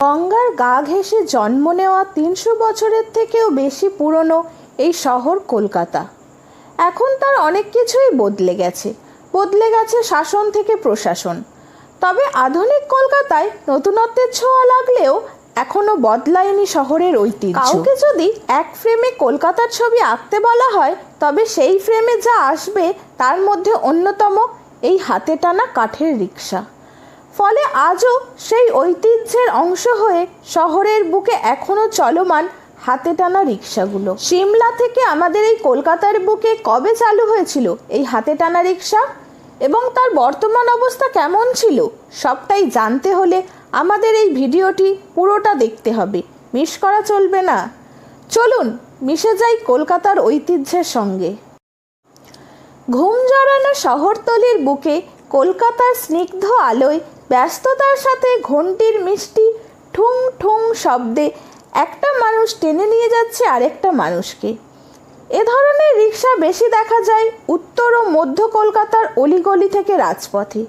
গঙ্গার গা ঘেঁষে জন্ম নেওয়া ৩০০ বছরের থেকেও বেশি পুরনো এই শহর কলকাতা। এখন তার অনেক কিছুই বদলে গেছে শাসন থেকে প্রশাসন। তবে আধুনিক কলকাতায় নতুনত্বের ছোঁয়া লাগলেও এখনো বদলায়নি শহরের ঐতিহ্য। কাউকে যদি এক ফ্রেমে কলকাতার ছবি আঁকতে বলা হয়, তবে সেই ফ্রেমে যা আসবে তার মধ্যে অন্যতম এই হাতে টানা কাঠের রিক্সা। ফলে আজও সেই ঐতিহ্যের অংশ হয়ে শহরের বুকে এখনো চলমান হাতে টানা রিক্সাগুলো। সিমলা থেকে আমাদের এই কলকাতার বুকে কবে চালু হয়েছিল এই হাতে টানা রিক্সা এবং তার বর্তমান অবস্থা কেমন ছিল, সবটাই জানতে হলে আমাদের এই ভিডিওটি পুরোটা দেখতে হবে, মিস করা চলবে না। চলুন মিশে যাই কলকাতার ঐতিহ্যের সঙ্গে। ঘুম জড়ানো শহরতলির বুকে কলকাতার স্নিগ্ধ আলোয় ব্যস্ততার সাথে ঘণ্টির মিষ্টি ঠুং ঠুং শব্দে একটা মানুষ টেনে নিয়ে যাচ্ছে আরেকটা মানুষকে। এ ধরনের রিক্সা বেশি দেখা যায় উত্তর ও মধ্য কলকাতার অলিগলি থেকে রাজপথে।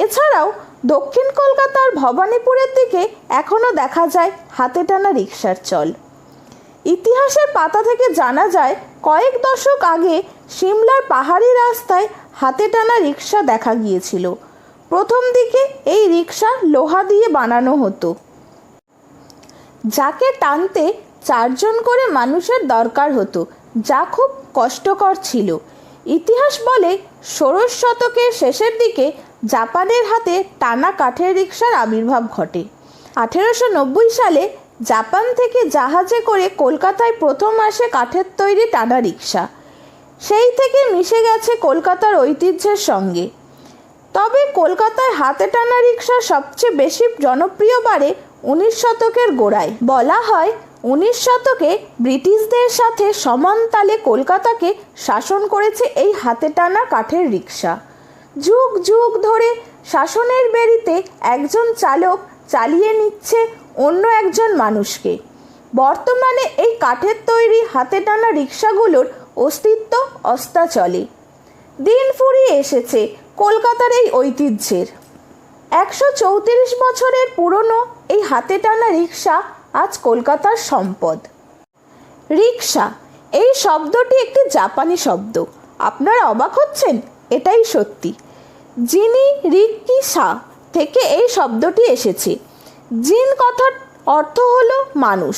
এছাড়াও দক্ষিণ কলকাতার ভবানীপুরের দিকে এখনও দেখা যায় হাতে টানা রিক্সার চল। ইতিহাসের পাতা থেকে জানা যায়, কয়েক দশক আগে সিমলার পাহাড়ি রাস্তায় হাতে টানা রিক্সা দেখা গিয়েছিল। প্রথম দিকে এই রিক্সা লোহা দিয়ে বানানো হতো, যাকে টানতে 4 জন করে মানুষের দরকার হতো, যা খুব কষ্টকর ছিল। ইতিহাস বলে 16 শতকের শেষের দিকে জাপানের হাতে টানা কাঠের রিক্সার আবির্ভাব ঘটে। 1890 সালে জাপান থেকে জাহাজে করে কলকাতায় প্রথম আসে কাঠের তৈরি টানা রিক্সা। সেই থেকে মিশে গেছে কলকাতার ঐতিহ্যের সঙ্গে। তবে কলকাতায় হাতে টানা রিক্সা সবচেয়ে বেশি জনপ্রিয় বাড়ে 19 শতকের গোড়ায়। বলা হয় 19 শতকে ব্রিটিশদের সাথে সমান তালে কলকাতাকে শাসন করেছে এই হাতে টানা কাঠের রিক্সা। যুগ যুগ ধরে শাসনের বেড়িতে একজন চালক চালিয়ে নিচ্ছে অন্য একজন মানুষকে। বর্তমানে এই কাঠের তৈরি হাতে টানা রিক্সাগুলোর অস্তিত্ব অস্তাচলে। দিন ফুরিয়ে এসেছে কলকাতার এই ঐতিহ্যের। 134 বছরের পুরনো এই হাতে টানা রিক্সা আজ কলকাতার সম্পদ। রিক্সা এই শব্দটি একটি জাপানি শব্দ। আপনারা অবাক হচ্ছেন? এটাই সত্যি। জিনি রিক্সা থেকে এই শব্দটি এসেছে। জিন কথার অর্থ হলো মানুষ,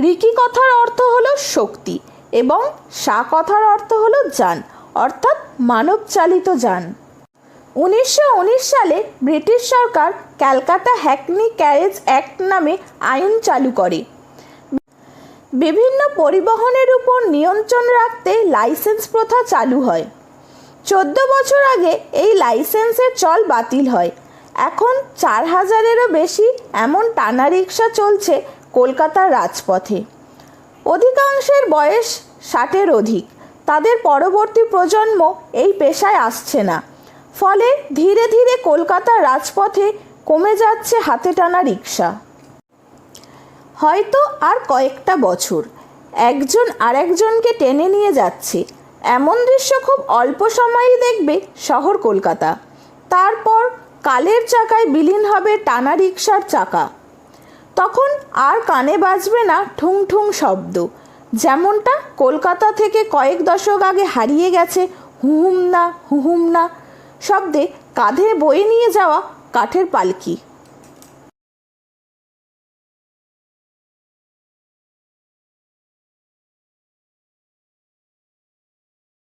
রিকি কথার অর্থ হলো শক্তি এবং সা কথার অর্থ হলো যান, অর্থাৎ মানব চালিত যান। 1919 সালে ব্রিটিশ সরকার ক্যালকাটা হ্যাকনি ক্যারেজ অ্যাক্ট নামে আইন চালু করে। বিভিন্ন পরিবহনের উপর নিয়ন্ত্রণ রাখতে লাইসেন্স প্রথা চালু হয়। 14 বছর আগে এই লাইসেন্সের চল বাতিল হয়। এখন 4000-এরও বেশি এমন টানা রিক্সা চলছে কলকাতার রাজপথে। অধিকাংশের বয়স 60-এর অধিক। তাদের পরবর্তী প্রজন্ম এই পেশায় আসছে না। ফলে ধীরে ধীরে কলকাতার রাজপথে কমে যাচ্ছে হাতে টানা রিক্সা। হয়তো আর কয়েকটা বছর একজন আরেকজনকে টেনে নিয়ে যাচ্ছে, এমন দৃশ্য খুব অল্প সময়ই দেখবে শহর কলকাতা। তারপর কালের চাকায় বিলীন হবে টানা রিক্সার চাকা। তখন আর কানে বাজবে না ঠুং ঠুং শব্দ, যেমনটা কলকাতা থেকে কয়েক দশক আগে হারিয়ে গেছে হুহুম না শব্দে কাঁধে বয়ে নিয়ে যাওয়া কাঠের পালকি।